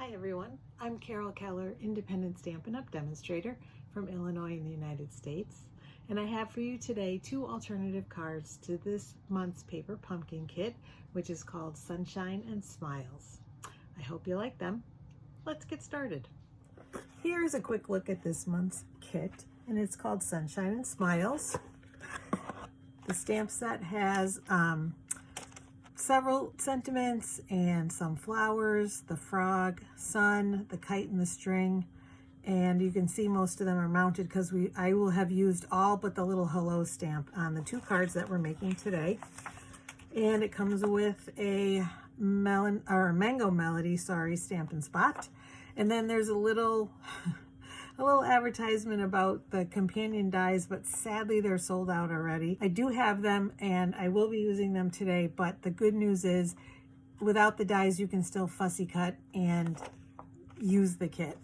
Hi everyone, I'm Carol Keller, Independent Stampin' Up! Demonstrator from Illinois in the United States. And I have for you today two alternative cards to this month's paper pumpkin kit, which is called Sunshine and Smiles. I hope you like them. Let's get started. Here's a quick look at this month's kit, and it's called Sunshine and Smiles. The stamp set has several sentiments and some flowers, the frog, sun, the kite and the string, and you can see most of them are mounted because I will have used all but the little hello stamp on the two cards that we're making today. And it comes with a mango melody, Stampin' Spot, and then there's a little advertisement about the companion dies, but sadly they're sold out already. I do have them and I will be using them today, but the good news is without the dies you can still fussy cut and use the kit.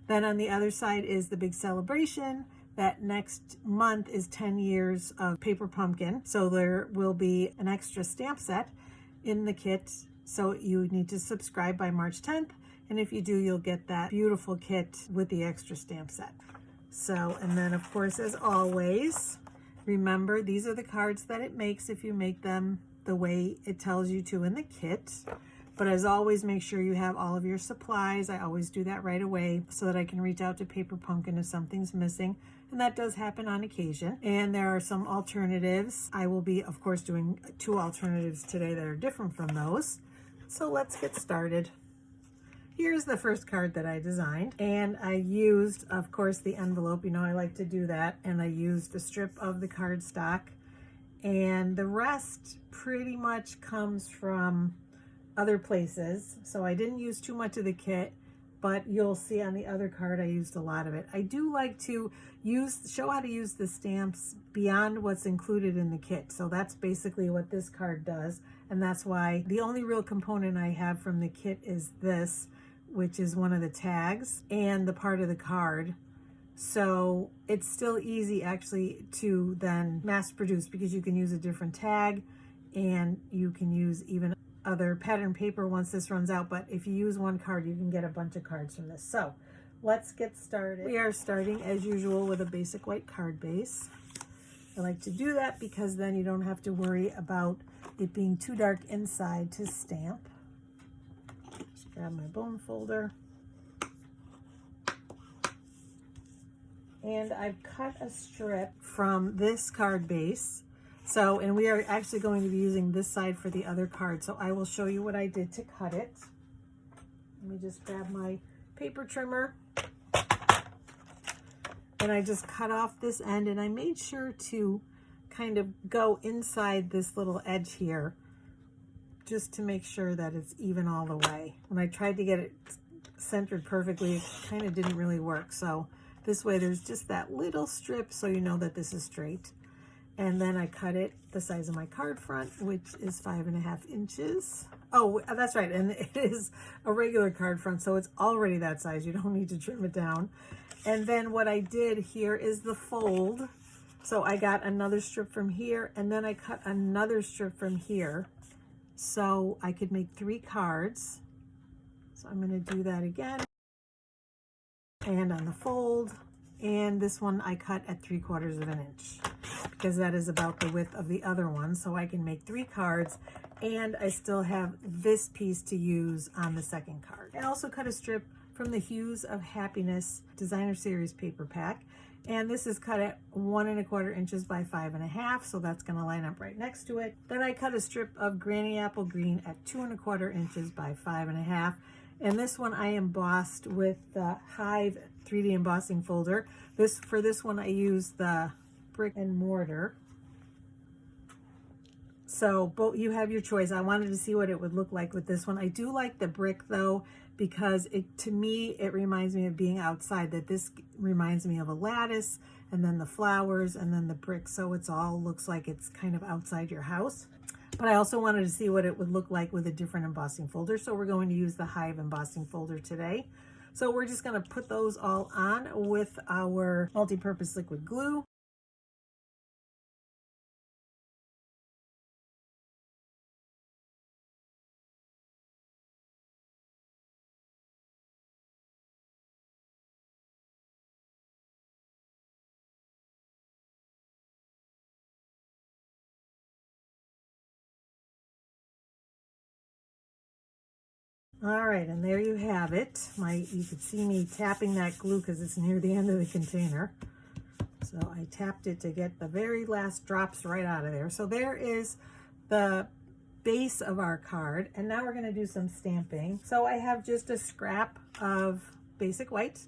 Then on the other side is the big celebration that next month is 10 years of Paper Pumpkin. So there will be an extra stamp set in the kit. So you need to subscribe by March 10th. And if you do, you'll get that beautiful kit with the extra stamp set. So, and then of course, as always, remember these are the cards that it makes if you make them the way it tells you to in the kit. But as always, make sure you have all of your supplies. I always do that right away so that I can reach out to Paper Pumpkin if something's missing. And that does happen on occasion. And there are some alternatives. I will be, of course, doing two alternatives today that are different from those. So let's get started. Here's the first card that I designed, and I used, of course, the envelope. You know I like to do that, and I used a strip of the cardstock, and the rest pretty much comes from other places. So I didn't use too much of the kit, but you'll see on the other card I used a lot of it. I do like to show how to use the stamps beyond what's included in the kit. So that's basically what this card does, and that's why the only real component I have from the kit is this, which is one of the tags and the part of the card. So it's still easy actually to then mass produce because you can use a different tag and you can use even other pattern paper once this runs out. But if you use one card, you can get a bunch of cards from this. So let's get started. We are starting as usual with a basic white card base. I like to do that because then you don't have to worry about it being too dark inside to stamp. Just grab my bone folder. And I've cut a strip from this card base. So, and we are actually going to be using this side for the other card. So I will show you what I did to cut it. Let me just grab my paper trimmer. And I just cut off this end, and I made sure to kind of go inside this little edge here just to make sure that it's even all the way. When I tried to get it centered perfectly, it kind of didn't really work. So this way there's just that little strip so you know that this is straight. And then I cut it the size of my card front, which is 5.5 inches. Oh, that's right. And it is a regular card front, so it's already that size. You don't need to trim it down. And then what I did here is the fold. So I got another strip from here, and then I cut another strip from here so I could make 3 cards. So I'm going to do that again. And on the fold, and this one I cut at 3/4 of an inch because that is about the width of the other one. So I can make 3 cards, and I still have this piece to use on the second card. I also cut a strip from the Hues of Happiness Designer Series paper pack, and this is cut at 1.25 inches by 5.5, so that's going to line up right next to it. Then I cut a strip of Granny Apple Green at 2.25 inches by 5.5, and this one I embossed with the Hive 3D embossing folder. For this one I used the brick and mortar. So you have your choice. I wanted to see what it would look like with this one. I do like the brick though, because to me it reminds me of being outside, that this reminds me of a lattice, and then the flowers, and then the brick, so it's all looks like it's kind of outside your house. But I also wanted to see what it would look like with a different embossing folder, so we're going to use the Hive embossing folder today. So we're just going to put those all on with our multi-purpose liquid glue. All right, and there you have it. You could see me tapping that glue because it's near the end of the container. So I tapped it to get the very last drops right out of there. So there is the base of our card, and now we're going to do some stamping. So I have just a scrap of basic white,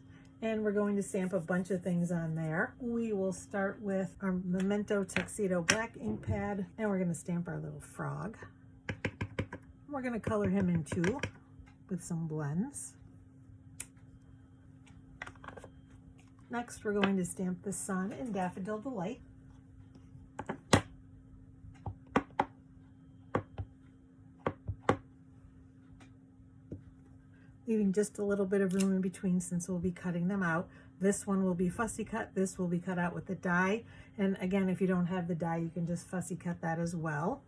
and we're going to stamp a bunch of things on there. We will start with our Memento Tuxedo black ink pad, and we're going to stamp our little frog. We're going to color him in two with some blends. Next, we're going to stamp the sun in Daffodil Delight. Leaving just a little bit of room in between since we'll be cutting them out. This one will be fussy cut, this will be cut out with the die. And again, if you don't have the die, you can just fussy cut that as well.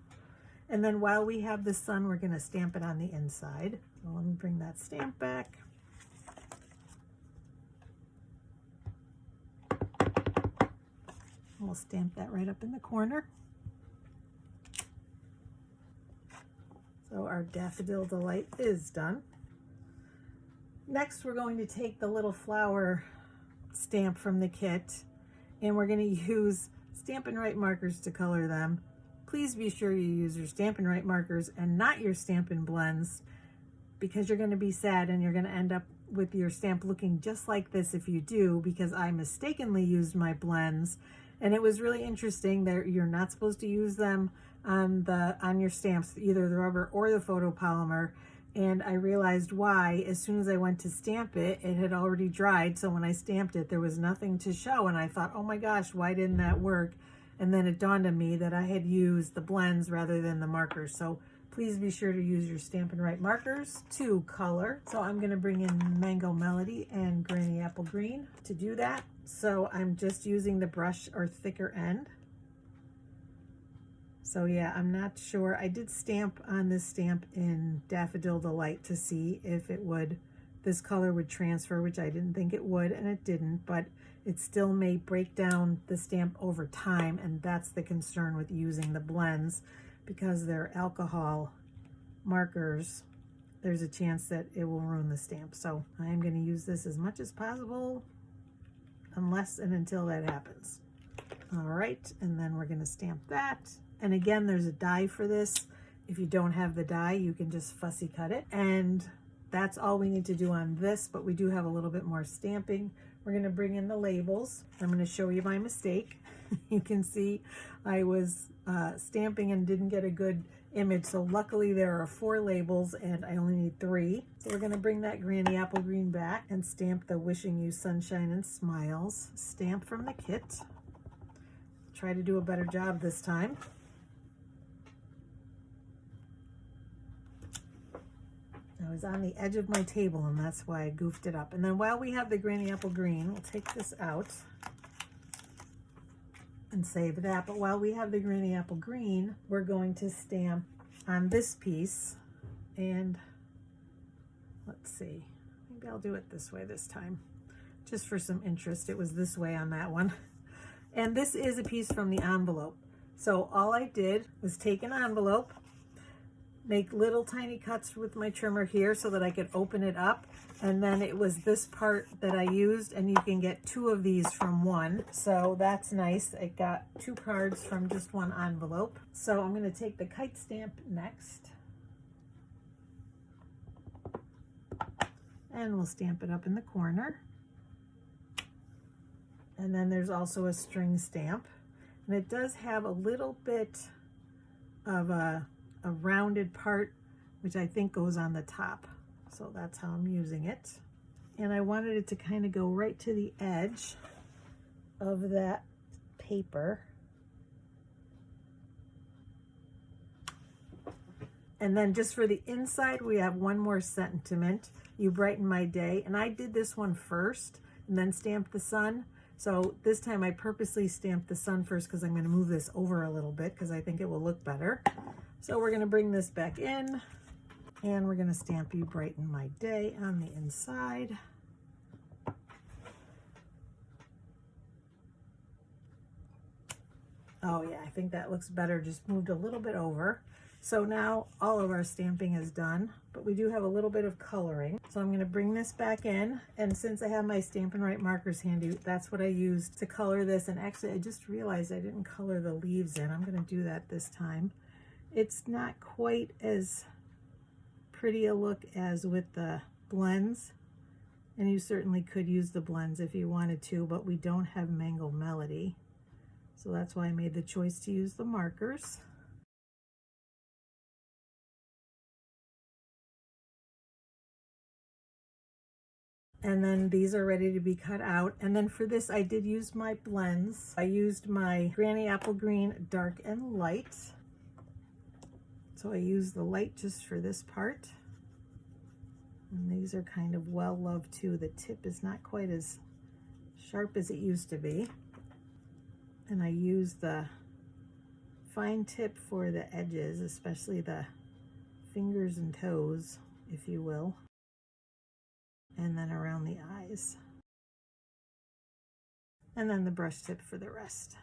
And then while we have the sun, we're gonna stamp it on the inside. So let me bring that stamp back. We'll stamp that right up in the corner. So our Daffodil Delight is done. Next, we're going to take the little flower stamp from the kit, and we're going to use Stampin' Write markers to color them. Please be sure you use your Stampin' Write markers and not your Stampin' blends, because you're going to be sad and you're going to end up with your stamp looking just like this if you do, because I mistakenly used my blends. And it was really interesting that you're not supposed to use them on your stamps, either the rubber or the photopolymer. And I realized why. As soon as I went to stamp it, it had already dried. So when I stamped it, there was nothing to show. And I thought, oh my gosh, why didn't that work? And then it dawned on me that I had used the blends rather than the markers. So please be sure to use your Stampin' Write markers to color. So I'm going to bring in Mango Melody and Granny Apple Green to do that. So I'm just using the brush or thicker end. So yeah, I'm not sure. I did stamp on this stamp in Daffodil Delight to see if this color would transfer, which I didn't think it would, and it didn't, but it still may break down the stamp over time, and that's the concern with using the blends, because they're alcohol markers. There's a chance that it will ruin the stamp. So I'm going to use this as much as possible, unless and until that happens. All right, and then we're going to stamp that. And again, there's a die for this. If you don't have the die, you can just fussy cut it. And that's all we need to do on this, but we do have a little bit more stamping. We're going to bring in the labels. I'm going to show you my mistake. You can see I was stamping and didn't get a good image. So luckily there are 4 labels and I only need 3. So we're going to bring that Granny Apple Green back and stamp the Wishing You Sunshine and Smiles stamp from the kit. Try to do a better job this time. I was on the edge of my table and that's why I goofed it up. And then while we have the Granny Apple Green, we'll take this out and save that. But while we have the Granny Apple Green, we're going to stamp on this piece. And let's see, maybe I'll do it this way this time, just for some interest. It was this way on that one. And this is a piece from the envelope. So all I did was take an envelope, make little tiny cuts with my trimmer here so that I could open it up. And then it was this part that I used, and you can get 2 of these from one. So that's nice. I got 2 cards from just one envelope. So I'm going to take the kite stamp next. And we'll stamp it up in the corner. And then there's also a string stamp. And it does have a little bit of a rounded part, which I think goes on the top. So that's how I'm using it. And I wanted it to kind of go right to the edge of that paper. And then just for the inside, we have one more sentiment. You brighten my day. And I did this one first and then stamped the sun. So this time I purposely stamped the sun first because I'm going to move this over a little bit because I think it will look better. So we're going to bring this back in and we're going to stamp You Brighten My Day on the inside. Oh yeah, I think that looks better. Just moved a little bit over. So now all of our stamping is done, but we do have a little bit of coloring. So I'm gonna bring this back in, and since I have my Stampin' Write markers handy, that's what I used to color this. And actually, I just realized I didn't color the leaves in. I'm gonna do that this time. It's not quite as pretty a look as with the blends, and you certainly could use the blends if you wanted to, but we don't have Mango Melody. So that's why I made the choice to use the markers. And then these are ready to be cut out. And then for this, I did use my blends. I used my Granny Apple Green Dark and Light. So I used the light just for this part. And these are kind of well loved too. The tip is not quite as sharp as it used to be. And I used the fine tip for the edges, especially the fingers and toes, if you will. And then around the eyes. And then the brush tip for the rest.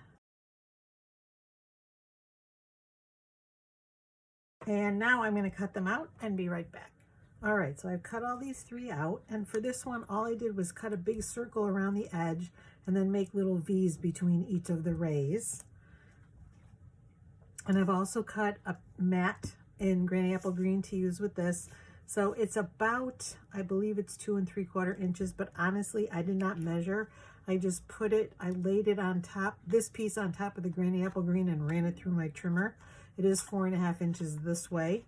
And now I'm going to cut them out and be right back. All right, so I've cut all these three out, and for this one, all I did was cut a big circle around the edge and then make little V's between each of the rays. And I've also cut a mat in Granny Apple Green to use with this. So it's about, I believe it's 2 3/4 inches, but honestly, I did not measure. I just put it, I laid it on top, this piece on top of the Granny Apple Green, and ran it through my trimmer. It is 4.5 inches this way,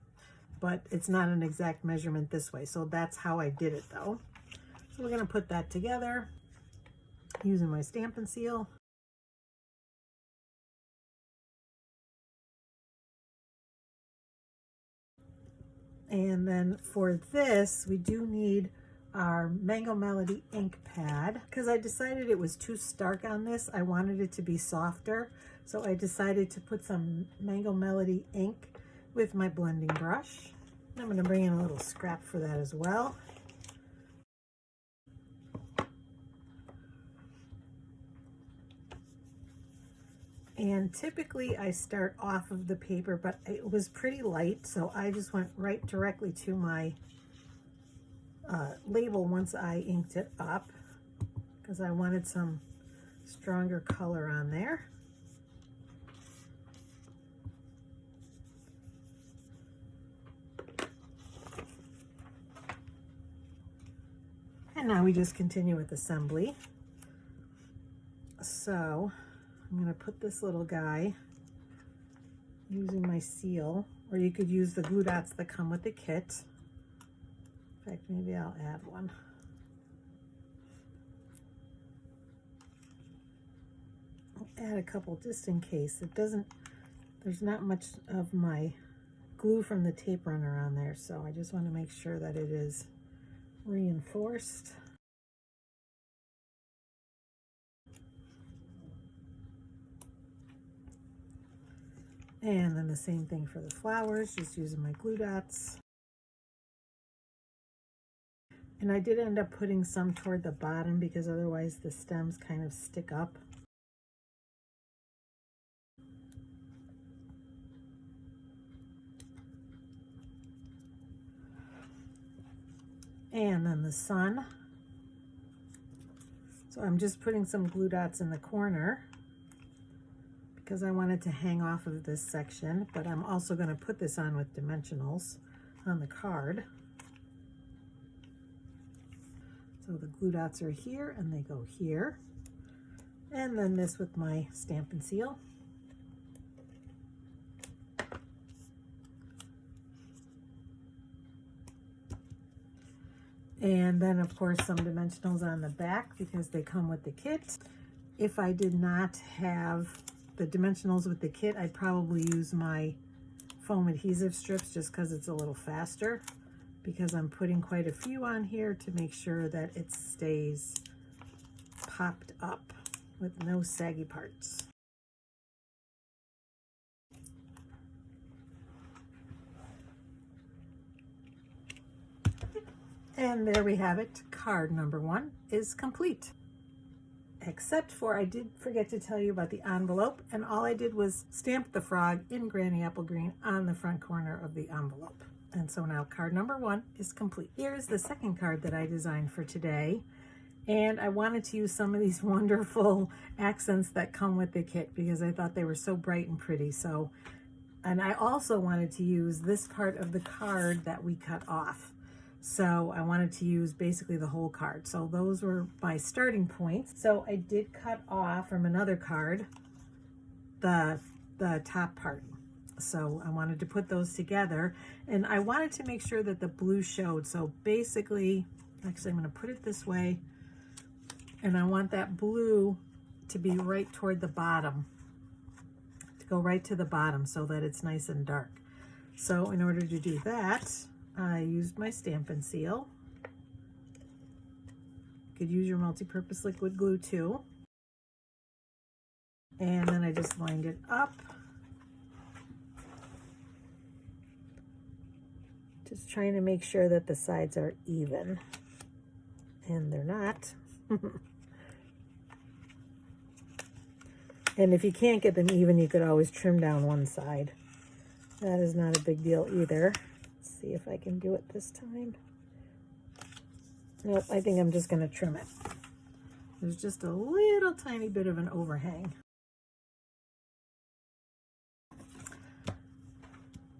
but it's not an exact measurement this way. So that's how I did it though. So we're gonna put that together using my Stampin' Seal. And then for this, we do need our Mango Melody ink pad, because I decided it was too stark on this. I wanted it to be softer. So I decided to put some Mango Melody ink with my blending brush. I'm going to bring in a little scrap for that as well. And typically I start off of the paper, but it was pretty light, so I just went right directly to my label once I inked it up, because I wanted some stronger color on there. And now we just continue with assembly. So I'm going to put this little guy using my seal, or you could use the glue dots that come with the kit. In fact, maybe I'll add one. I'll add a couple just in case. It doesn't, there's not much of my glue from the tape runner on there, so I just want to make sure that it is reinforced. And then the same thing for the flowers, just using my glue dots. And I did end up putting some toward the bottom because otherwise the stems kind of stick up. And then the sun. So I'm just putting some glue dots in the corner because I wanted to hang off of this section, but I'm also going to put this on with dimensionals on the card. So the glue dots are here and they go here. And then this with my Stampin' Seal. And then of course some dimensionals on the back because they come with the kit. If I did not have the dimensionals with the kit, I'd probably use my foam adhesive strips just because it's a little faster, because I'm putting quite a few on here to make sure that it stays popped up with no saggy parts. And there we have it. Card number 1 is complete. except for I did forget to tell you about the envelope, and all I did was stamp the frog in Granny Apple Green on the front corner of the envelope. And so now card number 1 is complete. Here's the second card that I designed for today. And I wanted to use some of these wonderful accents that come with the kit because I thought they were so bright and pretty. So, and I also wanted to use this part of the card that we cut off. So I wanted to use basically the whole card. So those were my starting points. So I did cut off from another card the top part. So I wanted to put those together, and I wanted to make sure that the blue showed. So basically, actually I'm going to put it this way, and I want that blue to be right toward the bottom, to go right to the bottom so that it's nice and dark. So in order to do that, I used my Stampin' seal. You could use your multi-purpose liquid glue too. And then I just lined it up. Just trying to make sure that the sides are even. And they're not. And if you can't get them even, you could always trim down one side. That is not a big deal either. Let's see if I can do it this time. Nope, I think I'm just going to trim it. There's just a little tiny bit of an overhang.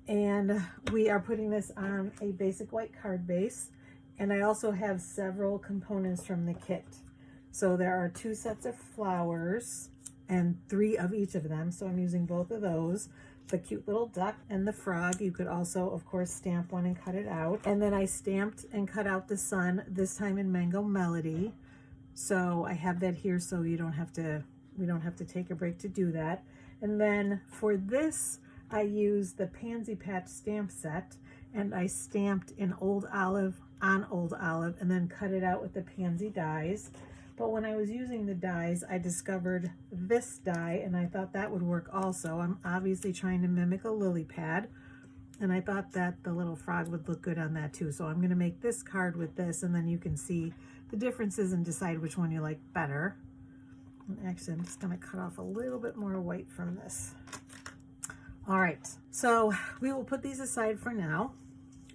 And we are putting this on a basic white card base. And I also have several components from the kit. So there are 2 sets of flowers and 3 of each of them. So I'm using both of those. The cute little duck and the frog. You could also, of course, stamp one and cut it out. And then I stamped and cut out the sun, this time in Mango Melody. So I have that here so we don't have to take a break to do that. And then for this, I used the Pansy Patch stamp set, and I stamped in Old Olive on Old Olive and then cut it out with the pansy dies. But when I was using the dies, I discovered this die, and I thought that would work also. I'm obviously trying to mimic a lily pad, and I thought that the little frog would look good on that too. So I'm going to make this card with this, and then you can see the differences and decide which one you like better. And actually, I'm just going to cut off a little bit more white from this. All right, so we will put these aside for now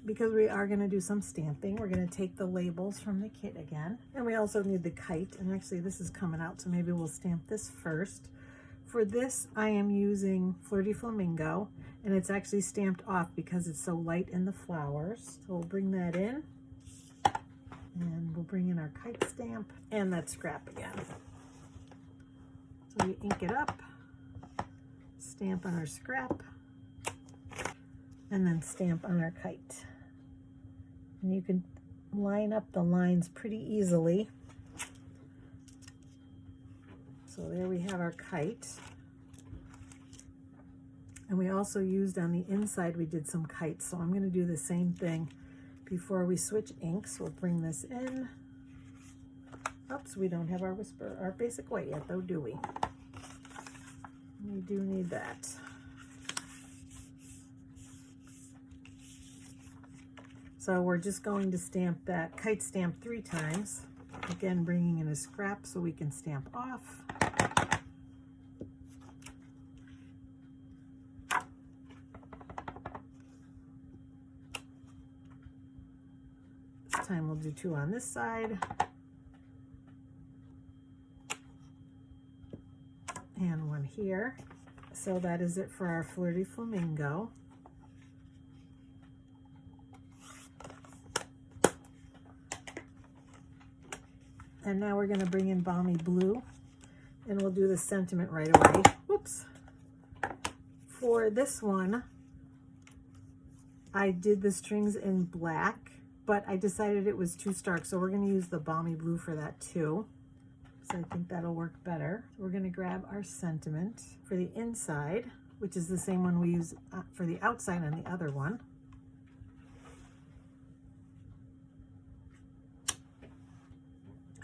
because we are going to do some stamping. We're going to take the labels from the kit again, and we also need the kite, and actually this is coming out, so maybe we'll stamp this first. For this, I am using Flirty Flamingo, and it's actually stamped off because it's so light in the flowers. So we'll bring that in, and we'll bring in our kite stamp and that scrap again. So we ink it up, stamp on our scrap, and then stamp on our kite. And you can line up the lines pretty easily. So there we have our kite. And we also used on the inside, we did some kites. So I'm going to do the same thing before we switch inks. We'll bring this in. Oops, we don't have our our basic white yet though, do we? We do need that. So we're just going to stamp that kite stamp 3 times. Again, bringing in a scrap so we can stamp off. This time we'll do 2 on this side. And 1 here. So that is it for our Flirty Flamingo. And now we're going to bring in Balmy Blue, and we'll do the sentiment right away. Whoops. For this one, I did the strings in black, but I decided it was too stark, so we're going to use the Balmy Blue for that too. So I think that'll work better. We're going to grab our sentiment for the inside, which is the same one we use for the outside on the other one.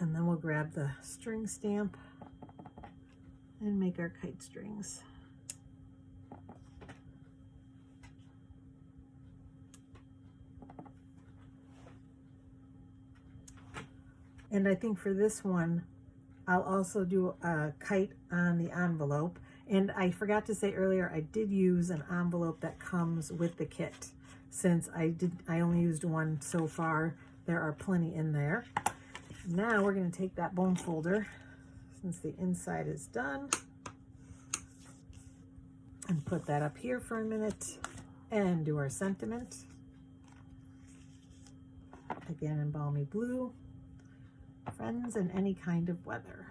And then we'll grab the string stamp and make our kite strings. And I think for this one, I'll also do a kite on the envelope. And I forgot to say earlier, I did use an envelope that comes with the kit. Since I only used one so far, there are plenty in there. Now we're going to take that bone folder, since the inside is done, and put that up here for a minute and do our sentiment. Again in Balmy Blue, friends in any kind of weather.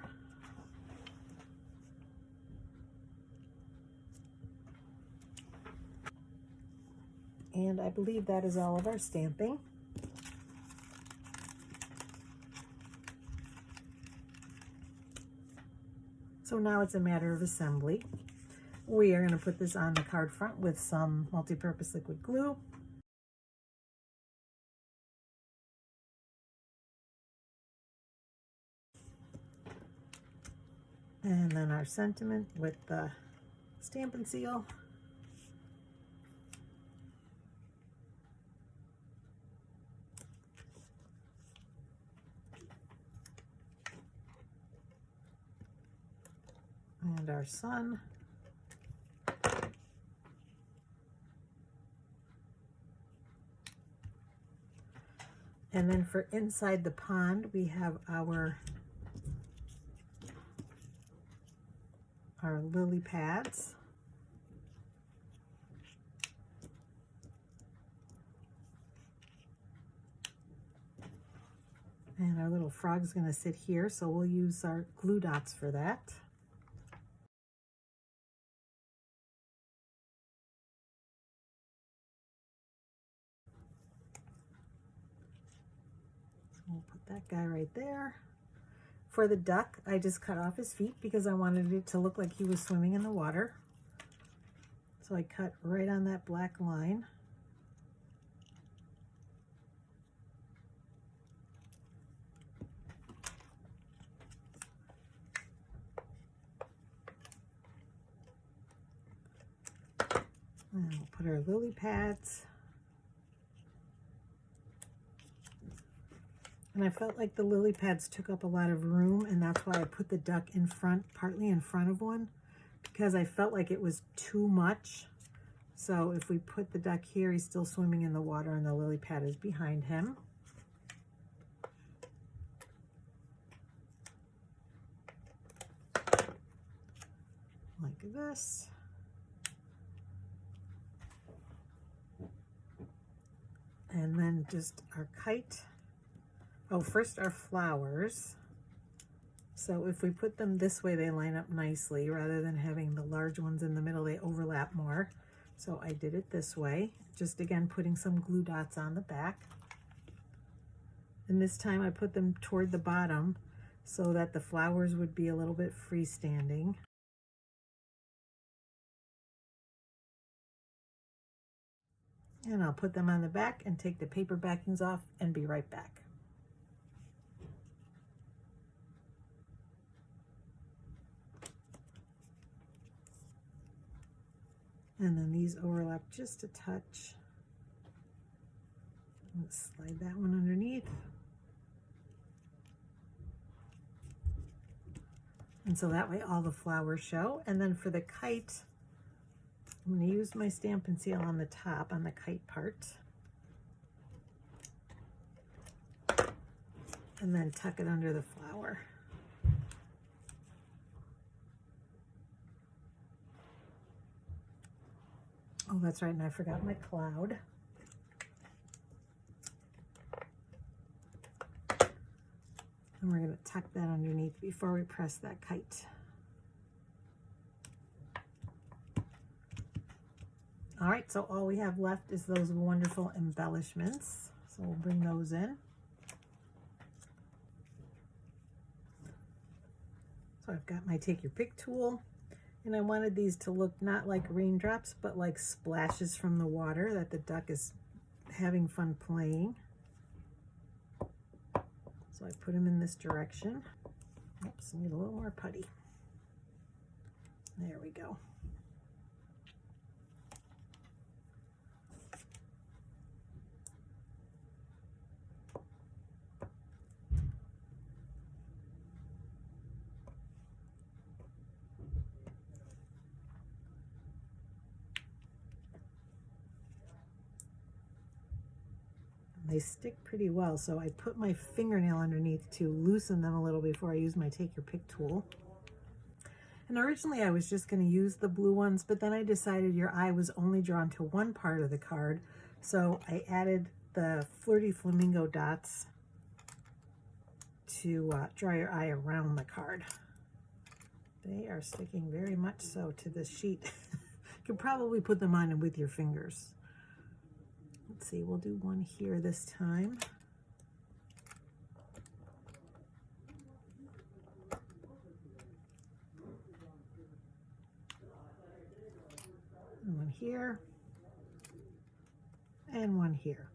And I believe that is all of our stamping. So now it's a matter of assembly. We are going to put this on the card front with some multi-purpose liquid glue. And then our sentiment with the Stampin' seal. And our sun. And then for inside the pond, we have our lily pads. And our little frog's going to sit here, so we'll use our glue dots for that. So we'll put that guy right there. For the duck, I just cut off his feet because I wanted it to look like he was swimming in the water. So I cut right on that black line. And we'll put our lily pads. And I felt like the lily pads took up a lot of room, and that's why I put the duck in front, partly in front of one, because I felt like it was too much. So if we put the duck here, he's still swimming in the water and the lily pad is behind him. Like this. And then just our kite. Oh, first our flowers. So if we put them this way, they line up nicely. Rather than having the large ones in the middle, they overlap more. So I did it this way. Just again, putting some glue dots on the back. And this time I put them toward the bottom so that the flowers would be a little bit freestanding. And I'll put them on the back and take the paper backings off and be right back. And then these overlap just a touch. Let's slide that one underneath. And so that way all the flowers show. And then for the kite, I'm going to use my Stampin' seal on the top, on the kite part. And then tuck it under the flower. Oh, that's right, and I forgot my cloud. And we're going to tuck that underneath before we press that kite. All right, so all we have left is those wonderful embellishments. So we'll bring those in. So I've got my Take Your Pick tool, and I wanted these to look not like raindrops, but like splashes from the water that the duck is having fun playing. So I put them in this direction. Oops, I need a little more putty. There we go. they stick pretty well. So I put my fingernail underneath to loosen them a little before I use my take your pick tool. And originally I was just going to use the blue ones, but then I decided your eye was only drawn to one part of the card. So I added the Flirty Flamingo dots to draw your eye around the card. They are sticking very much so to this sheet. You could probably put them on with your fingers. Let's see, we'll do one here this time. And one here. And one here.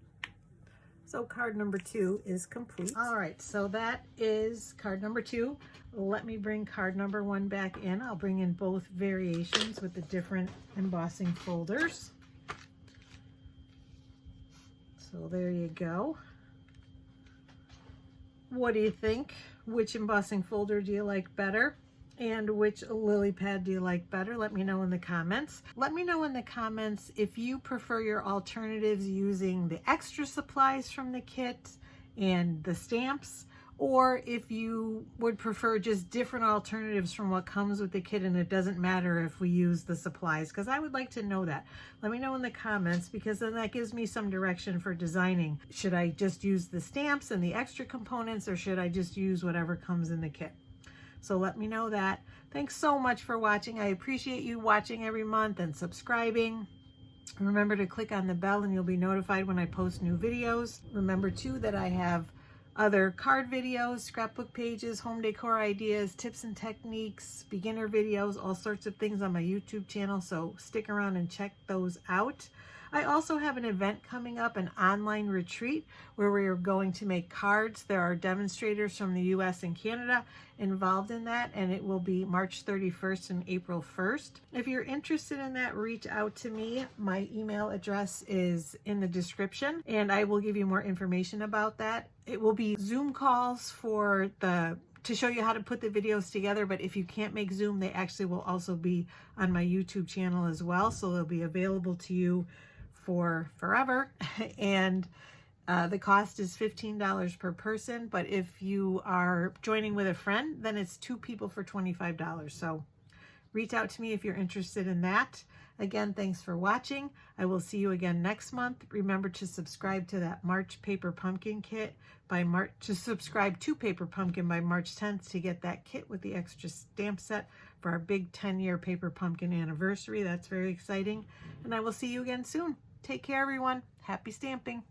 So card number 2 is complete. All right, so that is card number 2. Let me bring card number 1 back in. I'll bring in both variations with the different embossing folders. So there you go. What do you think? Which embossing folder do you like better? And which lily pad do you like better? Let me know in the comments. Let me know in the comments if you prefer your alternatives using the extra supplies from the kit and the stamps, or if you would prefer just different alternatives from what comes with the kit and it doesn't matter if we use the supplies, because I would like to know that. Let me know in the comments, because then that gives me some direction for designing. Should I just use the stamps and the extra components, or should I just use whatever comes in the kit? So let me know that. Thanks so much for watching. I appreciate you watching every month and subscribing. Remember to click on the bell and you'll be notified when I post new videos. Remember too that I have other card videos, scrapbook pages, home decor ideas, tips and techniques, beginner videos, all sorts of things on my YouTube channel. So stick around and check those out. I also have an event coming up, an online retreat, where we are going to make cards. There are demonstrators from the US and Canada involved in that, and it will be March 31st and April 1st. If you're interested in that, reach out to me. My email address is in the description, and I will give you more information about that. It will be Zoom calls to show you how to put the videos together, but if you can't make Zoom, they actually will also be on my YouTube channel as well, so they'll be available to you for forever. And the cost is $15 per person, but if you are joining with a friend, then it's 2 people for $25. So reach out to me if you're interested in that. Again, thanks for watching. I will see you again next month. Remember to subscribe to that March Paper Pumpkin kit subscribe to Paper Pumpkin by March 10th to get that kit with the extra stamp set for our big 10-year Paper Pumpkin anniversary. That's very exciting. And I will see you again soon. Take care, everyone. Happy stamping.